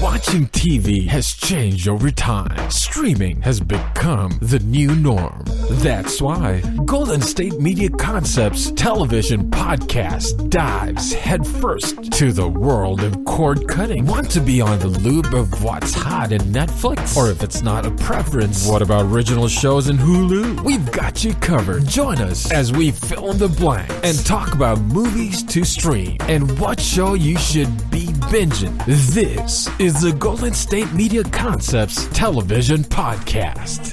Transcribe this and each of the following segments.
Watching TV has changed over time. Streaming has become the new norm. That's why Golden State Media Concepts television podcast dives headfirst to the world of cord cutting. Want to be on the loop of what's hot in Netflix? Or if it's not a preference, what about original shows in Hulu? We've got you covered. Join us as we fill in the blank and talk about movies to stream and what show you should be binging. This is the Golden State Media Concepts television podcast.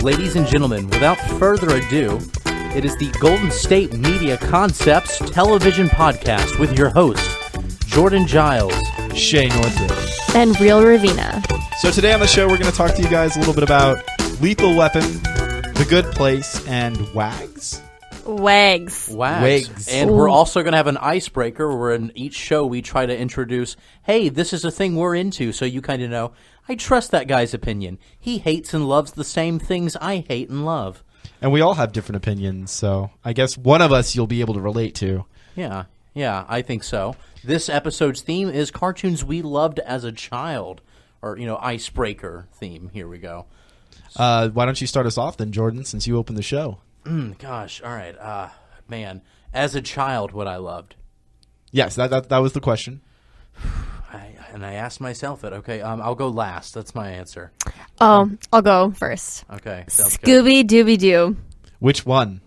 Ladies and gentlemen, without further ado, it is the Golden State Media Concepts television podcast with your hosts, Jordan Giles, Shay Northridge, and Real Ravina. So today on the show, we're going to talk to you guys a little bit about Lethal Weapon, The Good Place, and WAGS. WAGS. And we're also going to have an icebreaker where in each show we try to introduce, hey, this is a thing we're into, so you kind of know, I trust that guy's opinion. He hates and loves the same things I hate and love. And we all have different opinions, so I guess one of us you'll be able to relate to. Yeah, I think so. This episode's theme is cartoons we loved as a child, or, icebreaker theme. Here we go. Why don't you start us off then, Jordan, since you opened the show? Gosh, all right. Man, as a child, what I loved. Yes, that was the question. I asked myself it. Okay, I'll go last. That's my answer. I'll go first. Okay. Scooby-Dooby-Doo. Which one?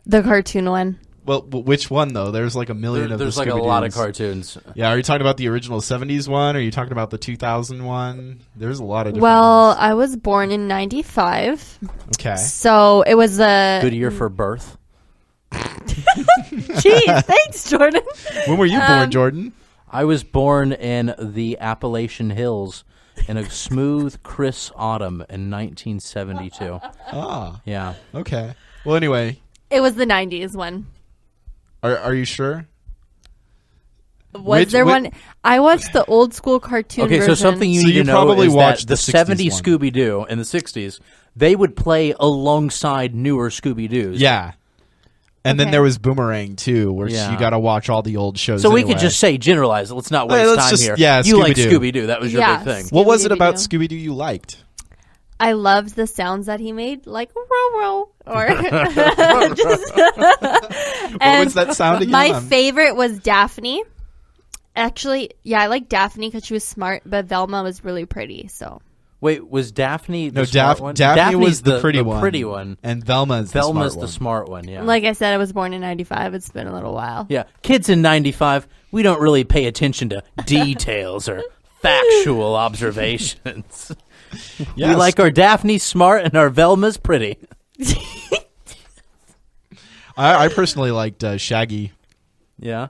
The cartoon one. Well, which one, though? There's like a million of the There's like a lot of cartoons. Yeah, are you talking about the original 70s one? Or are you talking about the 2000 one? There's a lot of different Well, ones. I was born in 95. Okay. So it was a... Good year for birth. Jeez, thanks, Jordan. When were you born, Jordan? I was born in the Appalachian Hills in a smooth, crisp autumn in 1972. Ah. Yeah. Okay. Well, anyway. It was the 90s one. Are you sure? Was there one? I watched the old school cartoon Okay, version. so something you need to know probably is that watched the the 60s 70s one. Scooby-Doo and the 60s, they would play alongside newer Scooby-Doos. Yeah. And then Okay. there was Boomerang, too, where Yeah. you got to watch all the old shows So we anyway. could just say generalize. Let's not waste let's time just- here. yeah, you like Scooby-Doo. Scooby-Doo. That was your Yeah, big thing. What was it about Scooby-Doo. Scooby-Doo you liked? I loved the sounds that he made, like row row, or What was that sound again? My favorite was Daphne. Actually, yeah, I like Daphne because she was smart, but Velma was really pretty. So Wait, was Daphne the No, smart one? Daphne was Daphne's the pretty one. pretty one. And Velma's Velma's the the smart smart one, yeah. like I said, I was born in 95. It's been a little while. Yeah, kids in 95, we don't really pay attention to details or factual observations. one. Yes. We like our Daphne smart and our Velma's pretty. I personally liked Shaggy. Yeah.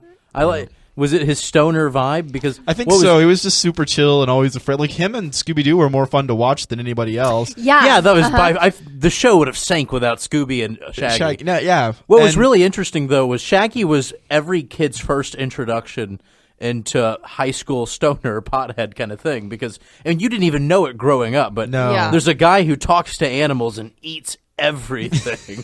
Was it his stoner vibe? Because I think what was- so. He was just super chill and always afraid. Like, him and Scooby-Doo were more fun to watch than anybody else. Yeah, Yeah, that was the show would have sank without Scooby and Shaggy. No, yeah. What was And- really interesting, though, was Shaggy was every kid's first introduction into high school stoner pothead kind of thing. Because, and you didn't even know it growing up, but No. Yeah. there's a guy who talks to animals and eats everything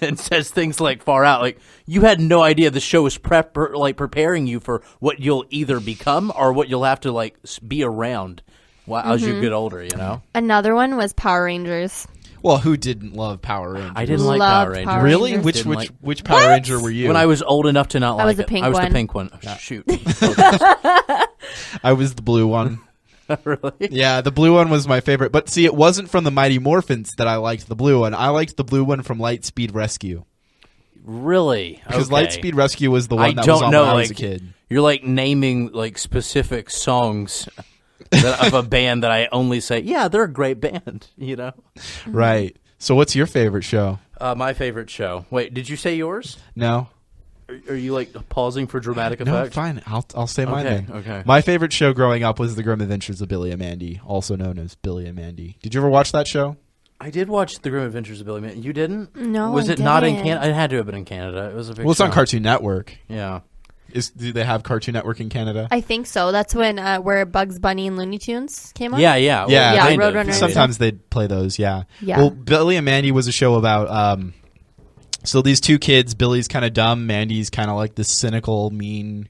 and says things like far out. Like, you had no idea the show was preparing you for what you'll either become or what you'll have to, be around as you get older, you know? Another one was Power Rangers. Well, who didn't love Power Rangers? I didn't like Loved Power Rangers. Power Really? Rangers. Which Didn't like- which Power Ranger were you? When I was old enough to not like was the it. pink I was the one. pink one. Oh, shoot. I was the blue one. Really? Yeah, the blue one was my favorite. But see, it wasn't from the Mighty Morphins that I liked the blue one. I liked the blue one from Lightspeed Rescue. Really? Because Okay. Lightspeed Rescue was the one I that don't was on know, when I was a like, kid. You're naming specific songs of a band that I only say, yeah, they're a great band, you know? Right. So what's your favorite show? My favorite show. Wait, did you say yours? No? Are you pausing for dramatic No, effect? fine. I'll say mine Okay, then. okay. My favorite show growing up was The Grim Adventures of Billy and Mandy, also known as Billy and Mandy. Did you ever watch that show? I did watch The Grim Adventures of Billy Man. You didn't? No, Was I it not in didn't. Canada? It had to have been in Canada. It was a big Well, it's on show. Cartoon Network. Yeah. Do they have Cartoon Network in Canada? I think so. That's when where Bugs Bunny and Looney Tunes came on. Yeah. Yeah, kind of. Roadrunner. Sometimes they'd play those, yeah. Yeah. Well, Billy and Mandy was a show about so these two kids, Billy's kind of dumb, Mandy's kind of like this cynical, mean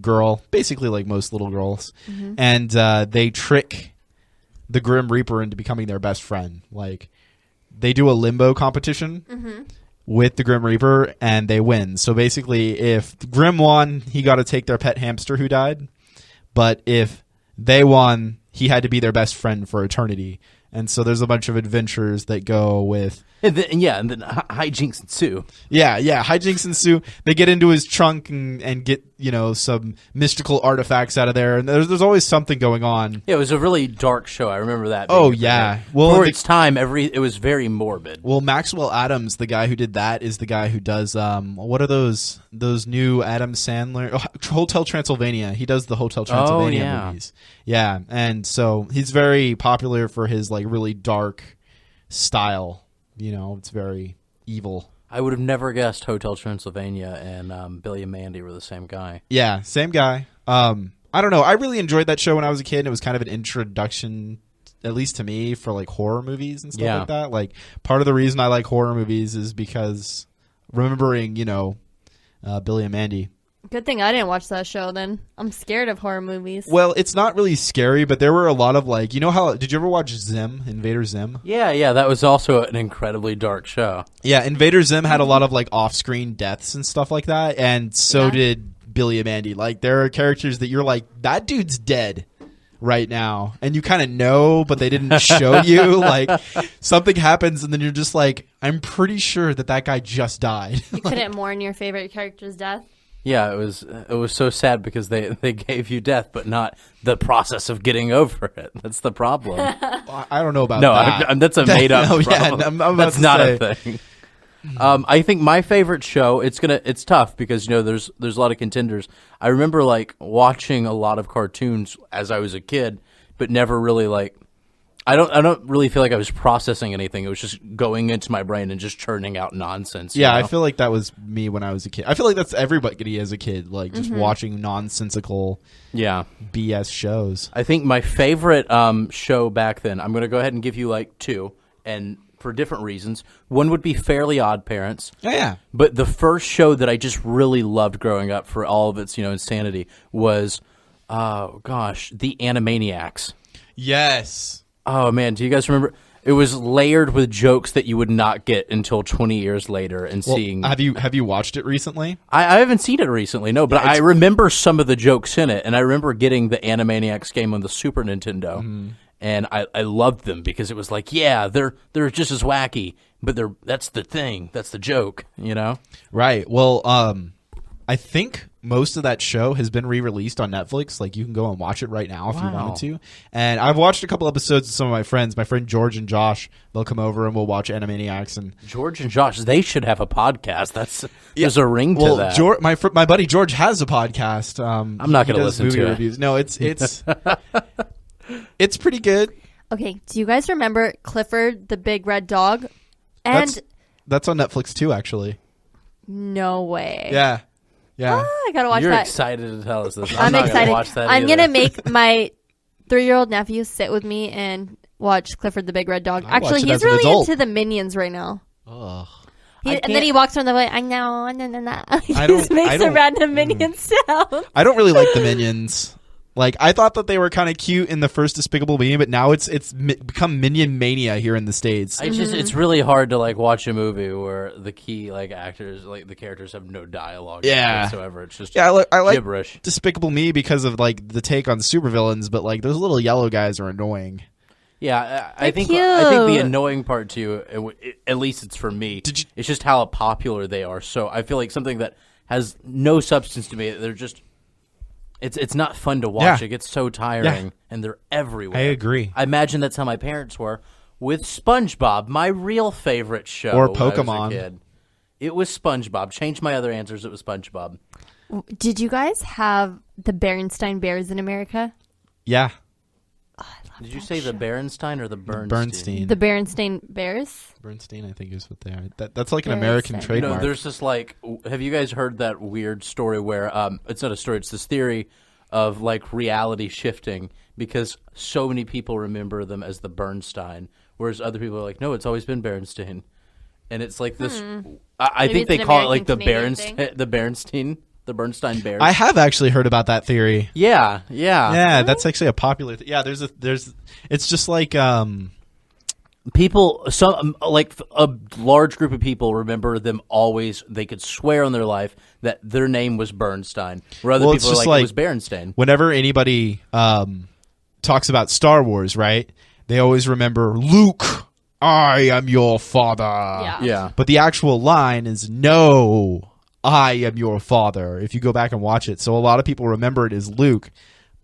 girl, basically like most little girls. Mm-hmm. And they trick the Grim Reaper into becoming their best friend. Like, they do a limbo competition with the Grim Reaper, and they win. So basically, if Grim won, he got to take their pet hamster who died. But if they won, he had to be their best friend for eternity. And so there's a bunch of adventures that go with... And then hijinks ensue. Yeah, hijinks ensue. They get into his trunk and get, some mystical artifacts out of there. And there's always something going on. Yeah, it was a really dark show. I remember that. Oh, yeah. Well, for its time, it was very morbid. Well, Maxwell Adams, the guy who did that, is the guy who does, what are those new Adam Sandler... Hotel Transylvania. He does the Hotel Transylvania movies. Yeah, and so he's very popular for his, like, really dark style. It's very evil. I would have never guessed Hotel Transylvania and Billy and Mandy were the same guy. Yeah, same guy. I don't know. I really enjoyed that show when I was a kid. It was kind of an introduction, at least to me, for like horror movies and stuff like that. Like, part of the reason I like horror movies is because remembering, Billy and Mandy. Good thing I didn't watch that show then. I'm scared of horror movies. Well, it's not really scary, but there were a lot of like, did you ever watch Zim, Invader Zim? Yeah, that was also an incredibly dark show. Yeah, Invader Zim had a lot of like off-screen deaths and stuff like that, and so did Billy and Mandy. Like, there are characters that you're like, that dude's dead right now, and you kind of know, but they didn't show you. Like, something happens, and then you're just like, I'm pretty sure that guy just died. You couldn't mourn your favorite character's death? Yeah, it was so sad because they gave you death, but not the process of getting over it. That's the problem. I don't know about that. No, that's a made up problem. Yeah, I'm about that's to not say. a thing. I think my favorite show, it's tough because there's a lot of contenders. I remember like watching a lot of cartoons as I was a kid, but never really like I don't really feel like I was processing anything. It was just going into my brain and just churning out nonsense. Yeah, I feel like that was me when I was a kid. I feel like that's everybody as a kid, like just watching nonsensical BS shows. I think my favorite show back then, I'm going to go ahead and give you like two, and for different reasons. One would be Fairly Odd Parents. Oh, yeah. But the first show that I just really loved growing up for all of its insanity was, The Animaniacs. Yes. Oh, man, do you guys remember? It was layered with jokes that you would not get until 20 years later and seeing... Have you watched it recently? I haven't seen it recently, no, but I remember some of the jokes in it, and I remember getting the Animaniacs game on the Super Nintendo, and I loved them because it was like, yeah, they're just as wacky, but that's the thing, that's the joke, Right. Well, I think most of that show has been re-released on Netflix. Like, you can go and watch it right now if you wanted to. And I've watched a couple episodes with some of my friends. My friend George and Josh, they'll come over and we'll watch Animaniacs. And George and Josh, they should have a podcast. There's a ring to that. My buddy George has a podcast. I'm not going to listen to reviews. No, it's it's pretty good. Okay, do you guys remember Clifford the Big Red Dog? And that's on Netflix too, actually. No way. Yeah. Yeah. I gotta watch You're that. excited to tell us this. I'm not excited. Gonna watch that I'm either. gonna make my 3-year-old nephew sit with me and watch Clifford the Big Red Dog. Actually, he's really into the Minions right now. Ugh. And then he walks around the way. I know. He just makes a random Minion sound. I don't really like the Minions. Like, I thought that they were kind of cute in the first Despicable Me, but now it's become Minion Mania here in the States. It's really hard to like watch a movie where the key like actors, like the characters, have no dialogue whatsoever. It's just I like gibberish. Despicable Me because of like the take on supervillains, but like those little yellow guys are annoying. Yeah, I think cute. the annoying part too, at least it's for me, it's just how popular they are. So I feel like something that has no substance to me, they're just. It's not fun to watch. Yeah. It gets so tiring, and they're everywhere. I agree. I imagine that's how my parents were with SpongeBob, my real favorite show. Or when I was a Pokemon. kid. It was SpongeBob. Changed my other answers. It was SpongeBob. Did you guys have the Berenstain Bears in America? Yeah. Oh, I Did you say the Berenstein or the Bernstein? Bernstein. The Berenstain Bears? Bernstein, I think, is what they are. That's like an American trademark. There's this have you guys heard that weird story where it's not a story, it's this theory of like reality shifting because so many people remember them as the Bernstein, whereas other people are like, no, it's always been Berenstein. And it's like this. I think they call it like the Berenstein. The Bernstein Bears. I have actually heard about that theory. Yeah. That's actually a popular. It's just like people. Some like a large group of people remember them always. They could swear on their life that their name was Bernstein, where other people are like it was Berenstain. Whenever anybody talks about Star Wars, right? They always remember Luke. I am your father. Yeah. But the actual line is no. I am your father. If you go back and watch it, so a lot of people remember it as Luke,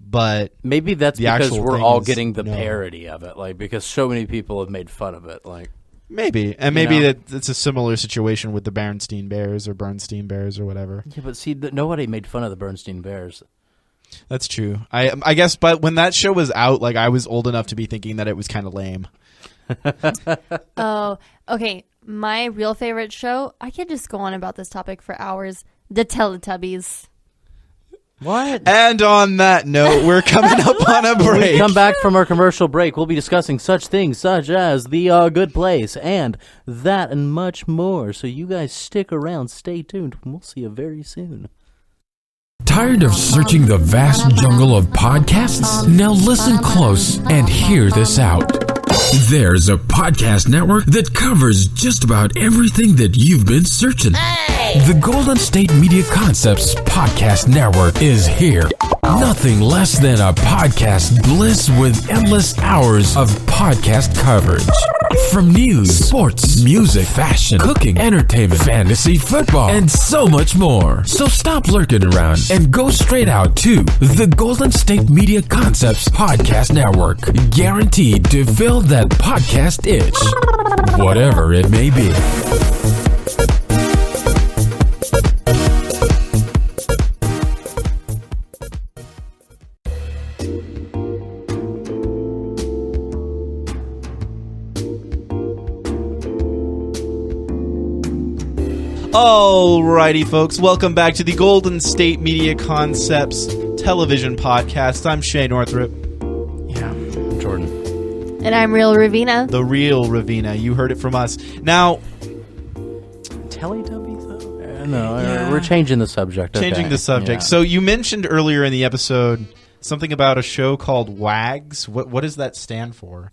but maybe that's because we're all getting the parody of it, like because so many people have made fun of it, like maybe that it's a similar situation with the Bernstein Bears or Bernstein Bears or whatever. Yeah, but see, nobody made fun of the Bernstein Bears. That's true. I guess, but when that show was out, like I was old enough to be thinking that it was kind of lame. Oh, okay. My real favorite show, I could just go on about this topic for hours. The Teletubbies. What? And on that note, we're coming up on a break. When we come back from our commercial break, we'll be discussing such things such as The Good Place and that and much more. So you guys stick around, stay tuned, and we'll see you very soon. Tired of searching the vast jungle of podcasts? Now listen close and hear this out. There's a podcast network that covers just about everything that you've been searching. The Golden State Media Concepts Podcast Network is here. Nothing less than a podcast bliss with endless hours of podcast coverage. From news, sports, music, fashion, cooking, entertainment, fantasy, football, and so much more. So stop lurking around and go straight out to the Golden State Media Concepts Podcast Network. Guaranteed to fill that podcast itch, whatever it may be. Alrighty, folks. Welcome back to the Golden State Media Concepts television podcast. I'm Shay Northrup. Yeah, I'm Jordan. And I'm Real Ravina. The Real Ravina. You heard it from us. Now, Teletubbies, though? No, we're changing the subject. Changing the subject. Yeah. So you mentioned earlier in the episode something about a show called WAGS. What does that stand for?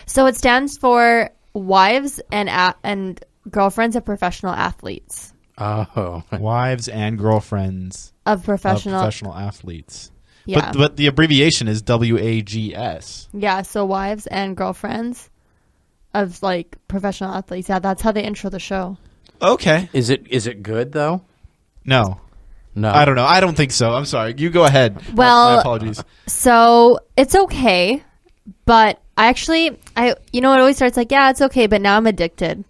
So it stands for Wives and Girlfriends of Professional Athletes. Oh. Wives and Girlfriends of Professional Athletes. Yeah. But the abbreviation is WAGS. Yeah, so Wives and Girlfriends of like professional athletes. Yeah, that's how they intro the show. Okay. Is it good though? No. No. I don't know. I don't think so. I'm sorry. You go ahead. Well, my apologies. So it's okay, but it always starts like, yeah, it's okay, but now I'm addicted.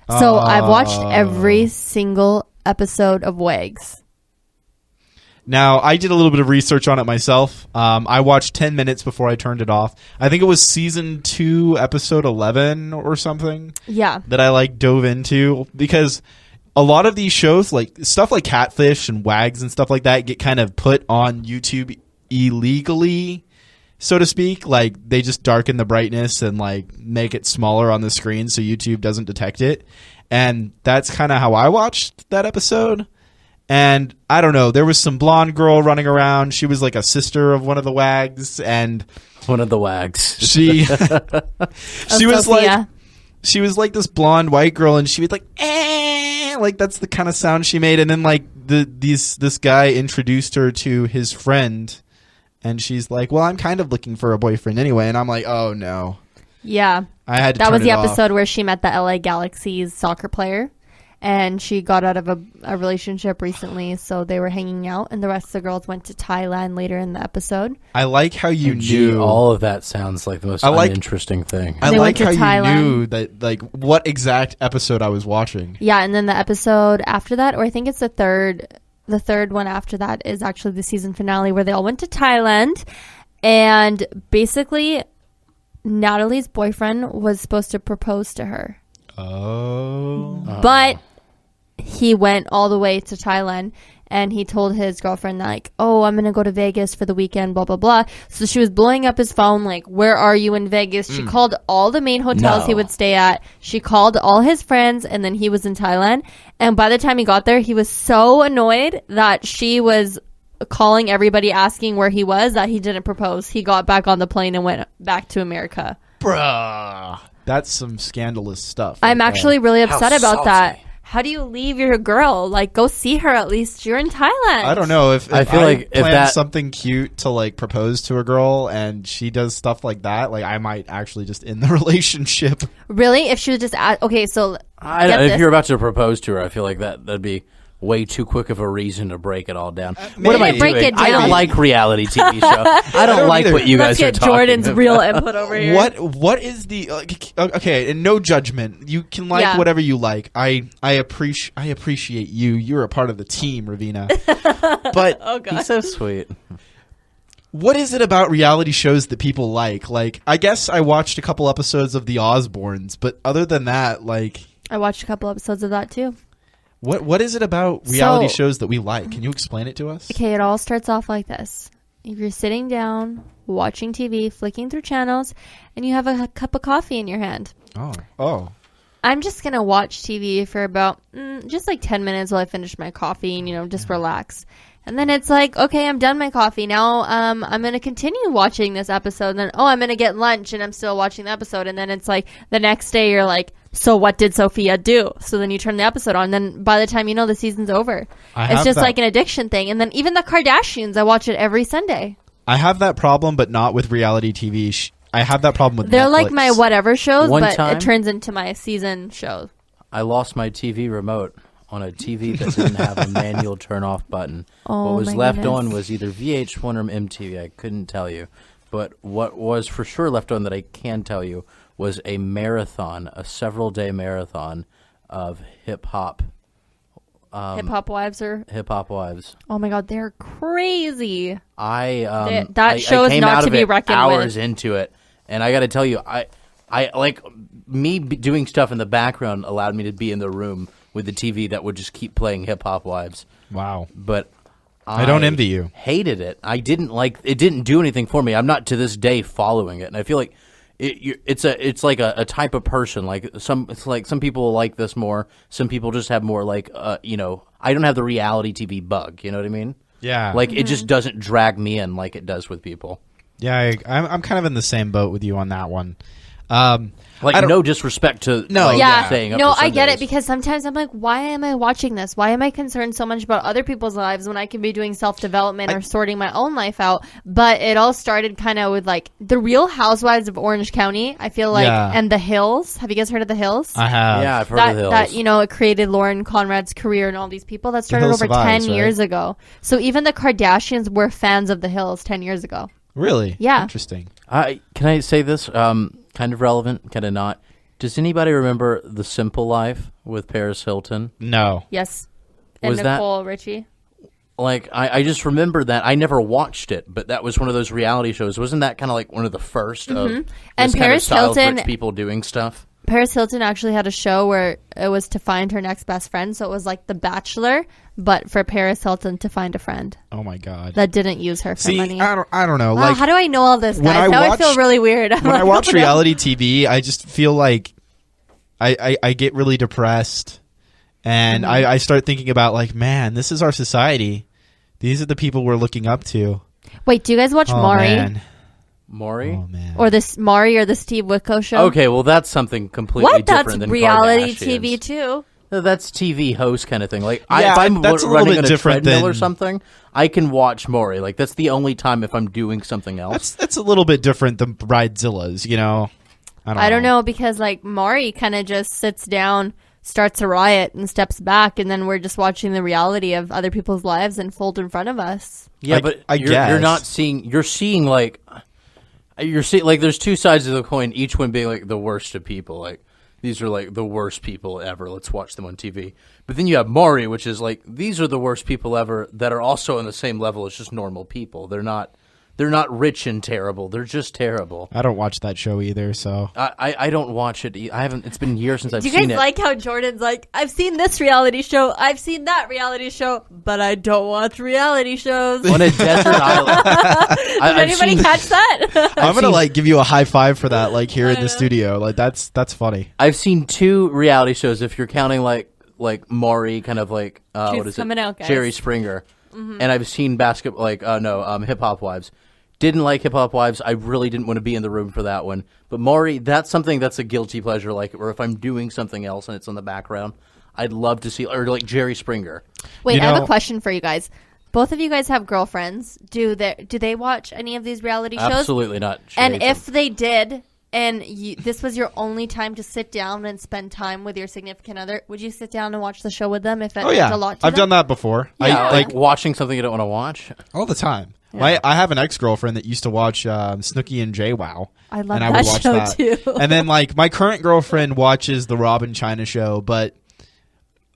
So I've watched every single episode of WAGS. Now, I did a little bit of research on it myself. I watched 10 minutes before I turned it off. I think it was season 2, episode 11 or something. Yeah. That I dove into because a lot of these shows, like stuff like Catfish and WAGS and stuff like that, get kind of put on YouTube illegally, so to speak. Like they just darken the brightness and make it smaller on the screen so YouTube doesn't detect it. And that's kind of how I watched that episode. And I don't know, there was some blonde girl running around. She was like a sister of one of the WAGs, and one of the WAGs. She was like this blonde white girl, and she was like, eh, like that's the kind of sound she made. And then this guy introduced her to his friend, and she's like, well, I'm kind of looking for a boyfriend anyway. And I'm like, oh no. Yeah. I had to That was the off. episode where she met the LA Galaxy's soccer player, and she got out of a relationship recently, so they were hanging out, and the rest of the girls went to Thailand later in the episode. I like how you knew. All of that sounds like the most uninteresting thing. I like how you knew that, what exact episode I was watching. Yeah, and then the episode after that, or I think it's the third one after that, is actually the season finale where they all went to Thailand, and basically Natalie's boyfriend was supposed to propose to her. Oh. But he went all the way to Thailand, and he told his girlfriend, like, oh, I'm going to go to Vegas for the weekend, blah, blah, blah. So she was blowing up his phone, like, where are you in Vegas? She called all the main hotels he would stay at. She called all his friends, and then he was in Thailand. And by the time he got there, he was so annoyed that she was calling everybody asking where he was that he didn't propose. He got back on the plane and went back to America. Bruh. That's some scandalous stuff. I'm actually really upset How about salty. that. How do you leave your girl? Like, go see her at least. You're in Thailand. I don't know if I feel like if plan that- something cute to like propose to a girl and she does stuff like that, like I might actually just end the relationship. Really? If she was just okay, so get if this. you're about to propose to her, I feel like that'd be way too quick of a reason to break it all down. What am I maybe. doing? Break it I don't down. like reality TV show. I don't like either. what you Let's guys are get talking Jordan's about. real input over here. What is the okay? And no judgment. You can like Yeah. whatever you like. I appreciate you. You're a part of the team, Ravina. But Oh god. He's so sweet. what is it about reality shows that people like? Like, I guess I watched a couple episodes of The Osbournes, but other than that, like, I watched a couple episodes of that too. what is it about reality So- shows that we like? Can you explain it to us? Okay, it all starts off like this. If you're sitting down, watching TV, flicking through channels, and you have a cup of coffee in your hand. Oh. I'm just going to watch TV for about just like 10 minutes while I finish my coffee and, just relax. And then it's like, okay, I'm done my coffee. Now I'm going to continue watching this episode. And then, I'm going to get lunch and I'm still watching the episode. And then it's like the next day you're like, so what did Sophia do? So then you turn the episode on. And then by the time you know the season's over, it's just like an addiction thing. And then even the Kardashians, I watch it every Sunday. I have that problem, but not with reality TV. I have that problem with They're Netflix. like my whatever shows, One but time- it turns into my season show. I lost my TV remote on a TV that didn't have a manual turn-off button. Oh, what was my left goodness. on was either VH1 or MTV. I couldn't tell you. But what was for sure left on that I can tell you was a marathon, a several-day marathon of hip-hop. Hip Hop Wives are, Hip-hop wives. oh my god, they're crazy. That show is came not out to of be it reckoned hours with. into it, and I got to tell you, I like me doing stuff in the background allowed me to be in the room with the TV that would just keep playing Hip Hop Wives. Wow. But I don't envy you. Hated it. I didn't like it. Didn't do anything for me. I'm not to this day following it, and I feel like it's like a type of person. Like some people like this more. Some people just have more like I don't have the reality TV bug. You know what I mean? Yeah. Like it just doesn't drag me in like it does with people. Yeah, I'm kind of in the same boat with you on that one. Like I don't- no disrespect to No, like, Yeah, staying up no, for I get it Sundays. because sometimes I'm like, why am I watching this? Why am I concerned so much about other people's lives when I can be doing self-development or sorting my own life out? But it all started kind of with like the Real Housewives of Orange County. I feel like, Yeah. and The Hills. Have you guys heard of The Hills? I have. Yeah, I've heard that of the Hills. that it created Lauren Conrad's career and all these people that started Hills over survives, 10 right? years ago. So even the Kardashians were fans of The Hills 10 years ago. Really? Yeah. Interesting. Can I say this? Kind of relevant, kind of not. Does anybody remember The Simple Life with Paris Hilton? No. Yes. And Was that- Nicole Richie. Like, I just remember that. I never watched it, but that was one of those reality shows. Wasn't that kind of like one of the first of And this kind of Paris style of Hilton- rich people doing stuff? Paris Hilton actually had a show where it was to find her next best friend. So it was like The Bachelor, but for Paris Hilton to find a friend Oh my god. that didn't use her for See, money. I don't know. Wow, Like how do I know all this, when guys? I Now I watch- feel really weird. when I watch reality TV, I just feel like I get really depressed, and I start thinking about like, man, this is our society. These are the people we're looking up to. Wait, do you guys watch Oh Maury man. Maury? Oh man. or this Maury or the Steve Witko show? Okay, well, that's something completely What? different That's than reality Kardashians. TV too. No, that's TV host kind of thing. Like, Yeah, if I'm that's a little running bit on a different treadmill or than- something, I can watch Maury. Like, that's the only time if I'm doing something else. That's a little bit different than Bridezillas, you know. I don't know because like Maury kind of just sits down, starts a riot, and steps back, and then we're just watching the reality of other people's lives unfold in front of us. Yeah, I- but I you're guess. not seeing. You're seeing like there's two sides of the coin. Each one being like the worst of people. Like these are like the worst people ever. Let's watch them on TV. But then you have Maury, which is like these are the worst people ever that are also on the same level as just normal people. They're not They're not rich and terrible. They're just terrible. I don't watch that show either, so I don't watch it. I haven't. It's been years since I've Do you seen guys it. like how Jordan's like, I've seen this reality show, I've seen that reality show, but I don't watch reality shows. On a desert island. Did anybody catch that? I'm gonna like give you a high five for that, like here in the studio. Like that's funny. I've seen 2 reality shows, if you're counting like Maury, kind of like what is coming it? out, guys. Jerry Springer, and I've seen basketball, Hip Hop Wives. Didn't like Hip Hop Wives. I really didn't want to be in the room for that one. But Maury, that's something that's a guilty pleasure, like, or if I'm doing something else and it's on the background, I'd love to see, or like Jerry Springer. Wait, I have a question for you guys. Both of you guys have girlfriends. Do they watch any of these reality shows? Absolutely not. And if they did, and this was your only time to sit down and spend time with your significant other, would you sit down and watch the show with them if it meant a lot to I've them? done that before. Yeah, I like watching something you don't want to watch. all the time. I have an ex-girlfriend that used to watch Snooki and JWoww. I love and I that would watch show that. too. And then like my current girlfriend watches the Rob and China show, but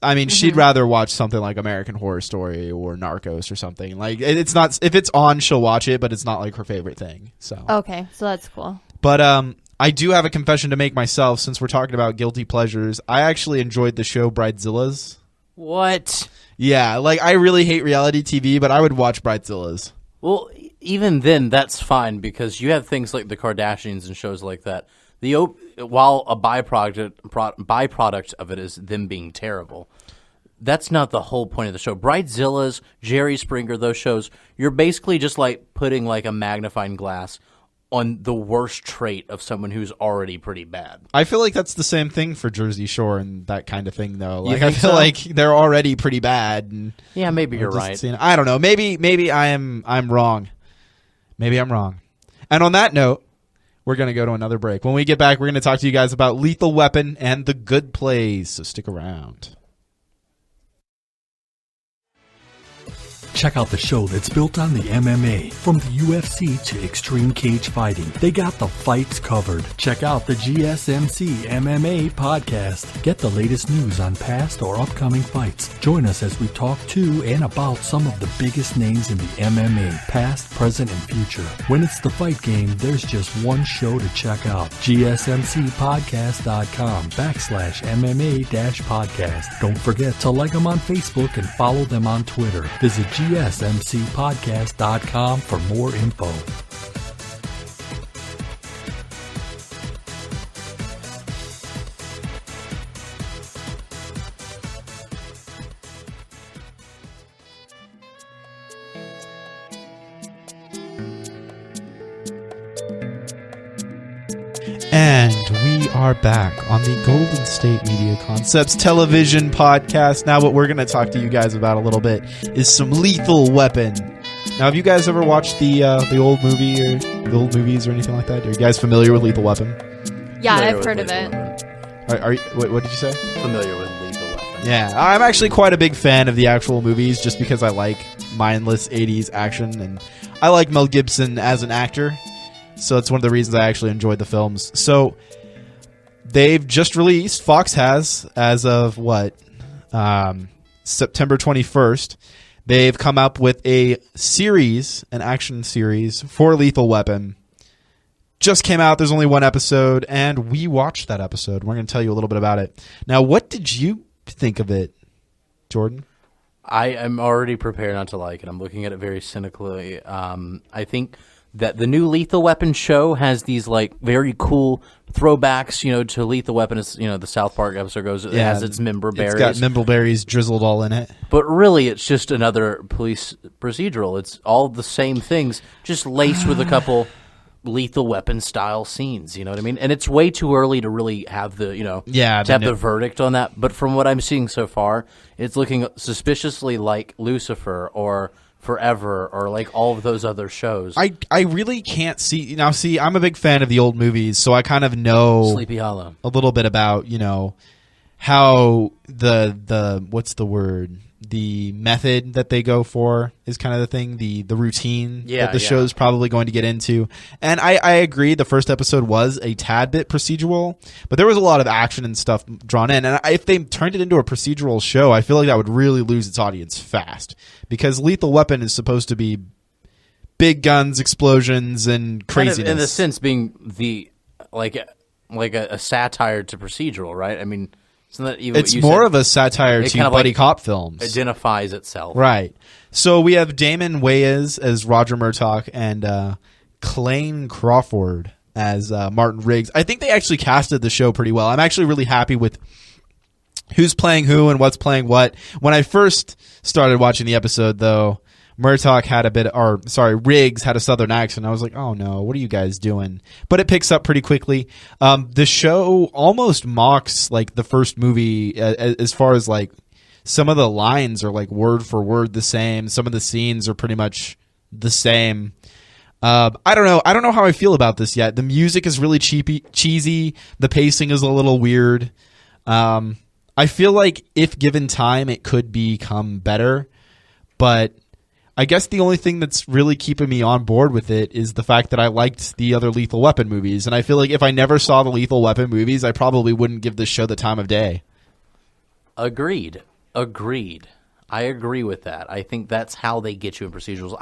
I mean she'd rather watch something like American Horror Story or Narcos or something. Like it's not, if it's on she'll watch it, but it's not like her favorite thing. So Okay, so that's cool. But I do have a confession to make myself, since we're talking about guilty pleasures. I actually enjoyed the show Bridezillas. What? Yeah, like I really hate reality TV, but I would watch Bridezillas. Well, even then, that's fine because you have things like the Kardashians and shows like that. While a byproduct of it is them being terrible, that's not the whole point of the show. Bridezillas, Jerry Springer, those shows, you're basically just like putting like a magnifying glass on the worst trait of someone who's already pretty bad. I feel like that's the same thing for Jersey Shore and that kind of thing, though. You Like I think feel so? like they're already pretty bad. And Yeah, maybe you're right. I don't know. Maybe I'm wrong. Maybe I'm wrong. And on that note, we're going to go to another break. When we get back, we're going to talk to you guys about Lethal Weapon and The Good Place. So stick around. Check out the show that's built on the MMA. From the UFC to extreme cage fighting, they got the fights covered. Check out the GSMC MMA podcast. Get the latest news on past or upcoming fights. Join us as we talk to and about some of the biggest names in the MMA, past, present, and future. When it's the fight game, there's just one show to check out. GSMCpodcast.com/MMA-podcast. Don't forget to like them on Facebook and follow them on Twitter. Visit GSMCpodcast.com for more info. And we are back on the Golden State Media Concepts television podcast. Now what we're going to talk to you guys about a little bit is some Lethal Weapon. Now, have you guys ever watched the old movie or the old movies or anything like that? Are you guys familiar with Lethal Weapon? Yeah, Familiar I've with heard of Lethal it. Weapon. What did you say? Familiar with Lethal Weapon. Yeah, I'm actually quite a big fan of the actual movies just because I like mindless 80s action and I like Mel Gibson as an actor. So it's one of the reasons I actually enjoyed the films. So they've just released, Fox has, as of September 21st, they've come up with a series, an action series for Lethal Weapon. Just came out, there's only one episode, and we watched that episode. We're going to tell you a little bit about it. Now, what did you think of it, Jordan? I am already prepared not to like it. I'm looking at it very cynically. I think that the new Lethal Weapon show has these like very cool throwbacks, to Lethal Weapon. As the South Park episode goes, it has its memberberries. It's got memberberries drizzled all in it. But really, it's just another police procedural. It's all the same things, just laced with a couple Lethal Weapon style scenes. You know what I mean? And it's way too early to really have the the verdict on that. But from what I'm seeing so far, it's looking suspiciously like Lucifer or Forever or like all of those other shows. I really can't see now. See, I'm a big fan of the old movies, so I kind of know Sleepy Hollow a little bit about how the what's the word, the method that they go for is kind of the thing, the routine that the show's probably going to get into. And I agree, the first episode was a tad bit procedural, but there was a lot of action and stuff drawn in. And if they turned it into a procedural show, I feel like that would really lose its audience fast, because Lethal Weapon is supposed to be big guns, explosions, and craziness. In the sense, being the like a satire to procedural, right? I mean, isn't that even it's more of a satire to buddy cop films. Identifies itself, right? So we have Damon Wayans as Roger Murtaugh and Clayne Crawford as Martin Riggs. I think they actually casted the show pretty well. I'm actually really happy with who's playing who and what's playing what. When I first started watching the episode, though, Riggs had a southern accent. I was like, oh no, what are you guys doing? But it picks up pretty quickly. The show almost mocks like the first movie as far as like some of the lines are like word for word the same. Some of the scenes are pretty much the same. I don't know how I feel about this yet. The music is really cheesy. The pacing is a little weird. I feel like if given time, it could become better. But I guess the only thing that's really keeping me on board with it is the fact that I liked the other Lethal Weapon movies. And I feel like if I never saw the Lethal Weapon movies, I probably wouldn't give this show the time of day. Agreed. I agree with that. I think that's how they get you in procedurals.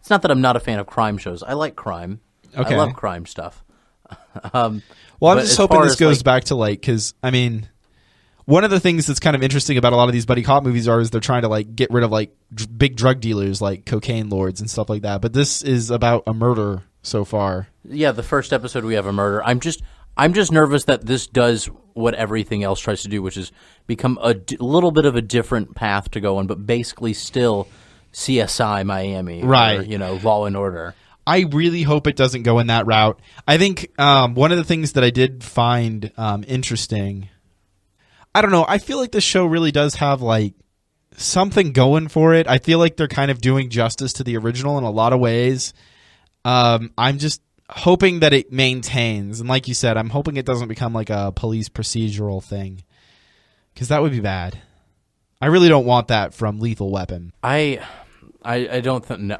It's not that I'm not a fan of crime shows. I like crime. Okay. I love crime stuff. Well, I'm just hoping this goes back to like, because I mean, one of the things that's kind of interesting about a lot of these buddy cop movies is they're trying to like get rid of like big drug dealers, like cocaine lords and stuff like that. But this is about a murder so far. Yeah, the first episode we have a murder. I'm just nervous that this does what everything else tries to do, which is become a little bit of a different path to go on, but basically still CSI Miami, right? Or, Law and Order. I really hope it doesn't go in that route. I think one of the things that I did find interesting, I don't know, I feel like this show really does have like something going for it. I feel like they're kind of doing justice to the original in a lot of ways. I'm just hoping that it maintains, and like you said, I'm hoping it doesn't become like a police procedural thing, because that would be bad. I really don't want that from Lethal Weapon. I don't think. No,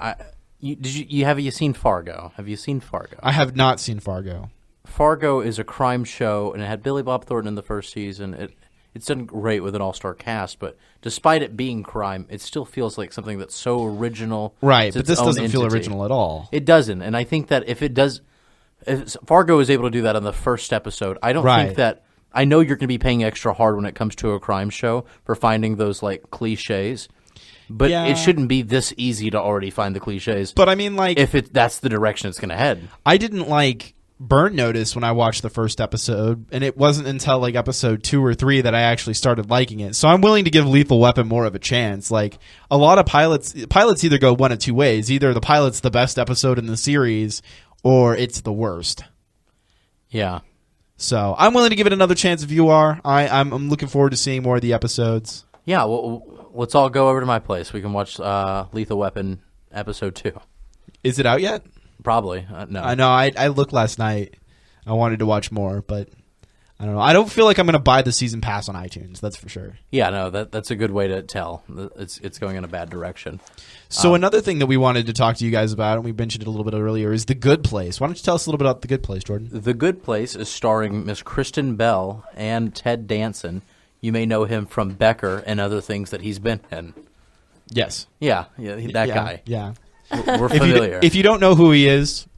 have you seen Fargo? Have you seen Fargo? I have not seen Fargo. Fargo is a crime show, and it had Billy Bob Thornton in the first season. It's done great with an all-star cast, but despite it being crime, it still feels like something that's so original. Right, but this doesn't feel original at all. It doesn't, and I think that if Fargo is able to do that on the first episode, I don't think that. I know you're going to be paying extra hard when it comes to a crime show for finding those like cliches, but it shouldn't be this easy to already find the cliches. But I mean, like, if that's the direction it's going to head. I didn't like Burn Notice when I watched the first episode, and it wasn't until like episode 2 or 3 that I actually started liking it. So I'm willing to give Lethal Weapon more of a chance. Like, a lot of pilots either go one of two ways. Either the pilot's the best episode in the series, or it's the worst. Yeah. So I'm willing to give it another chance if you are. I'm looking forward to seeing more of the episodes. Yeah, well, let's all go over to my place. We can watch Lethal Weapon episode 2. Is it out yet? Probably. No. I know. I looked last night. I wanted to watch more, but I don't know. I don't feel like I'm going to buy the season pass on iTunes. That's for sure. Yeah, no, that's a good way to tell. It's going in a bad direction. So another thing that we wanted to talk to you guys about, and we mentioned it a little bit earlier, is The Good Place. Why don't you tell us a little bit about The Good Place, Jordan? The Good Place is starring Miss Kristen Bell and Ted Danson. You may know him from Becker and other things that he's been in. Yes. Yeah, that guy. Yeah. We're familiar. If you don't know who he is,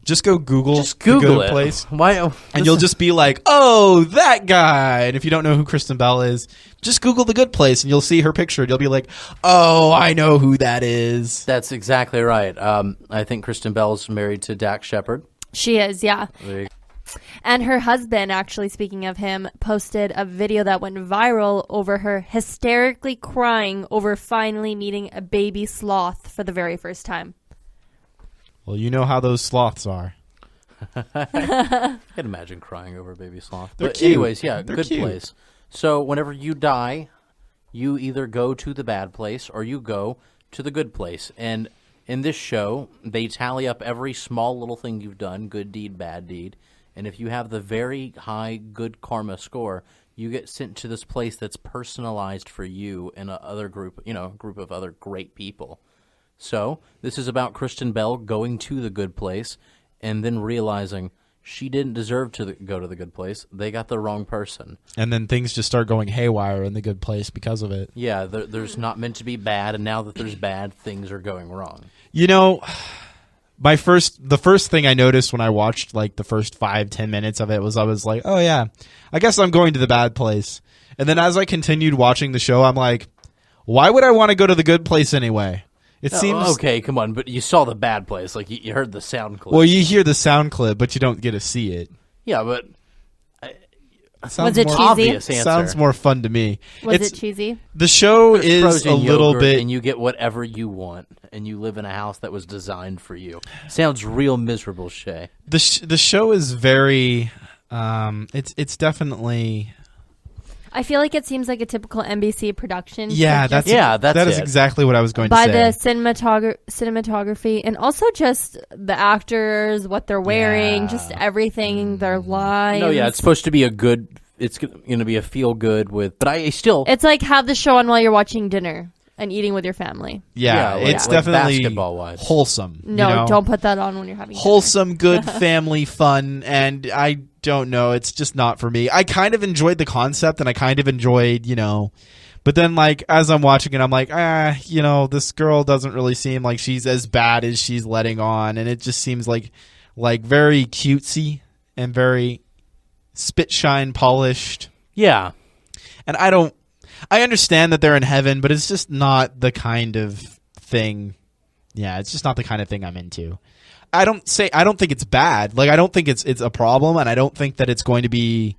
just go Google The Good it. Place. Why? And you'll just be like, oh, that guy. And if you don't know who Kristen Bell is, just Google The Good Place and you'll see her picture. And you'll be like, oh, I know who that is. That's exactly right. I think Kristen Bell's married to Dax Shepard. She is, yeah. There you go. And her husband, actually, speaking of him, posted a video that went viral over her hysterically crying over finally meeting a baby sloth for the very first time. Well, you know how those sloths are. I can imagine crying over a baby sloth. They're but cute. anyways, yeah, They're Good cute. Place. So whenever you die, you either go to the bad place or you go to the good place. And in this show, they tally up every small little thing you've done, good deed, bad deed. And if you have the very high good karma score, you get sent to this place that's personalized for you and a other group, group of other great people. So this is about Kristen Bell going to the good place and then realizing she didn't deserve to go to the good place. They got the wrong person. And then things just start going haywire in the good place because of it. Yeah, there's not meant to be bad, and now that there's bad, things are going wrong. You know, the first thing I noticed when I watched like the first 5-10 minutes of it was I was like, oh yeah, I guess I'm going to the bad place. And then as I continued watching the show, I'm like, why would I want to go to the good place anyway? It seems okay. Come on, but you saw the bad place. Like you heard the sound clip. Well, you hear the sound clip, but you don't get to see it. Yeah, but Was it cheesy? obvious answer. Sounds more fun to me. Was it cheesy? The show There's is frozen a little yogurt, bit. and you get whatever you want, and you live in a house that was designed for you. Sounds real miserable, Shay. The show is very. It's definitely. I feel like it seems like a typical NBC production. Yeah, but just that is it. exactly what I was going by to say. the cinematography and also just the actors, what they're wearing, just everything, their lines. No, yeah, it's supposed to be a good. It's going to be a feel good with, but I still. It's like have the show on while you're watching dinner and eating with your family. Yeah, Yeah, it's like definitely basketball-wise. wholesome. No, you know? don't put that on when you're having dinner. Wholesome, good family fun, and I don't know, it's just not for me. I kind of enjoyed the concept, and I kind of enjoyed, but then like as I'm watching it, I'm like, this girl doesn't really seem like she's as bad as she's letting on, and it just seems like very cutesy and very spit shine polished. Yeah, and I understand that they're in heaven, but it's just not the kind of thing. Yeah, it's just not the kind of thing I'm into. I don't think it's bad. Like I don't think it's a problem, and I don't think that it's going to be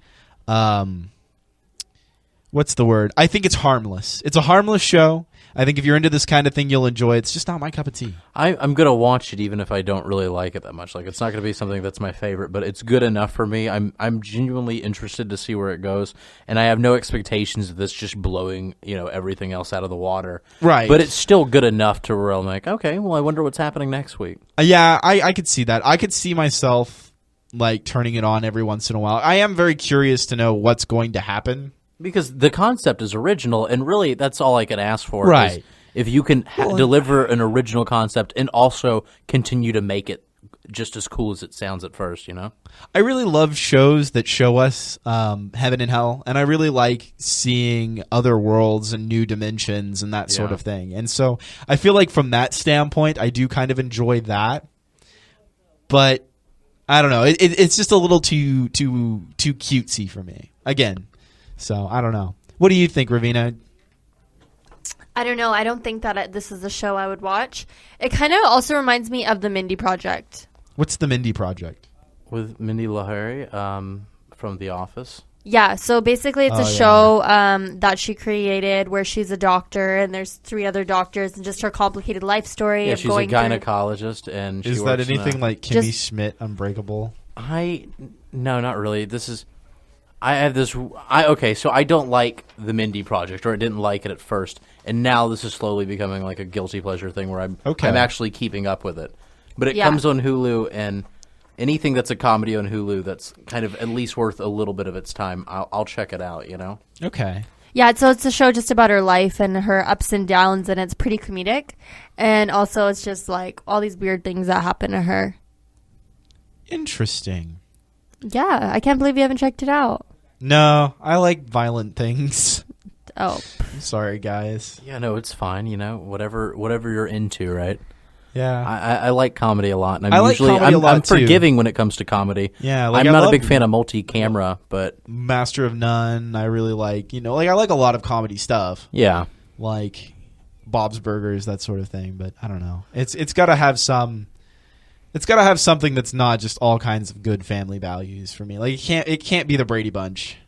what's the word? I think it's harmless. It's a harmless show. I think if you're into this kind of thing, you'll enjoy it. It's just not my cup of tea. I'm going to watch it even if I don't really like it that much. Like it's not going to be something that's my favorite, but it's good enough for me. I'm genuinely interested to see where it goes, and I have no expectations of this just blowing, everything else out of the water. Right. But it's still good enough to where I'm like, okay, well, I wonder what's happening next week. Yeah, I could see that. I could see myself like turning it on every once in a while. I am very curious to know what's going to happen. Because the concept is original, and really that's all I can ask for. Right. Is if you can deliver an original concept and also continue to make it just as cool as it sounds at first, I really love shows that show us heaven and hell, and I really like seeing other worlds and new dimensions and that sort of thing. And so I feel like from that standpoint, I do kind of enjoy that. But I don't know. It's just a little too cutesy for me. Again. So, I don't know. What do you think, Ravina? I don't know. I don't think that this is a show I would watch. It kind of also reminds me of the Mindy Project. What's the Mindy Project? With Mindy Lahiri from The Office. Yeah, so basically it's a show that she created where she's a doctor and there's 3 other doctors and just her complicated life story. Yeah, of she's going a gynecologist. And she is that works anything like Kimmy Schmidt, Unbreakable? No, not really. So I don't like the Mindy Project, or I didn't like it at first, and now this is slowly becoming like a guilty pleasure thing where I'm actually keeping up with it. But it comes on Hulu, and anything that's a comedy on Hulu that's kind of at least worth a little bit of its time, I'll check it out, Okay. Yeah, so it's a show just about her life and her ups and downs, and it's pretty comedic. And also it's just like all these weird things that happen to her. Interesting. Yeah, I can't believe you haven't checked it out. No, I like violent things. Oh. I'm sorry, guys. Yeah, no, it's fine, whatever you're into, right? Yeah. I like comedy a lot, and I like comedy a lot, I'm too. forgiving when it comes to comedy. Yeah, I'm not a big fan of multi-camera, but Master of None, I really like, I like a lot of comedy stuff. yeah. Like Bob's Burgers, that sort of thing, but I don't know. It's got to have some It's got to have something that's not just all kinds of good family values for me. Like it can't be the Brady Bunch.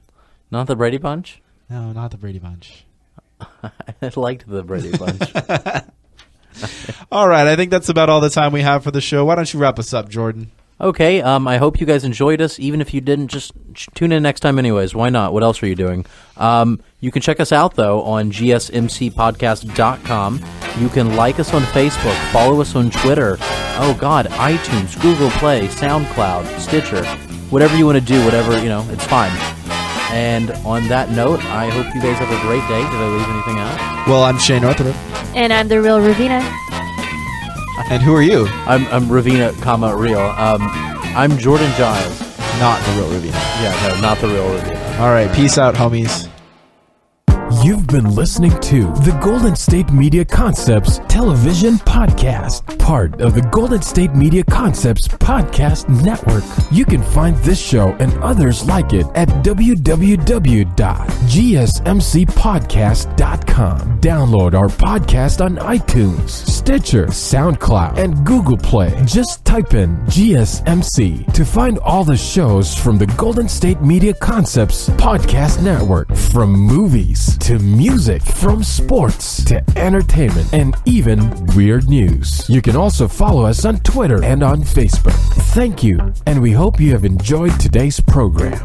Not the Brady Bunch? No, not the Brady Bunch. I liked the Brady Bunch. All right, I think that's about all the time we have for the show. Why don't you wrap us up, Jordan? Okay, I hope you guys enjoyed us. Even if you didn't, just tune in next time anyways. Why not? What else are you doing? You can check us out, though, on gsmcpodcast.com. You can like us on Facebook, follow us on Twitter, iTunes, Google Play, SoundCloud, Stitcher, whatever you want to do, whatever, it's fine. And on that note, I hope you guys have a great day. Did I leave anything out? Well, I'm Shane Northrup. And I'm the Real Ravina. And who are you? I'm Ravina, Real. I'm Jordan Giles. Not the Real Ravina. Yeah, no, not the Real Ravina. All right, peace out, homies. You've been listening to the Golden State Media Concepts Television Podcast, part of the Golden State Media Concepts Podcast Network. You can find this show and others like it at www.gsmcpodcast.com. Download our podcast on iTunes, Stitcher, SoundCloud, and Google Play. Just type in GSMC to find all the shows from the Golden State Media Concepts Podcast Network. From movies to music, from sports to entertainment, and even weird news. You can also follow us on Twitter and on Facebook. Thank you, and we hope you have enjoyed today's program.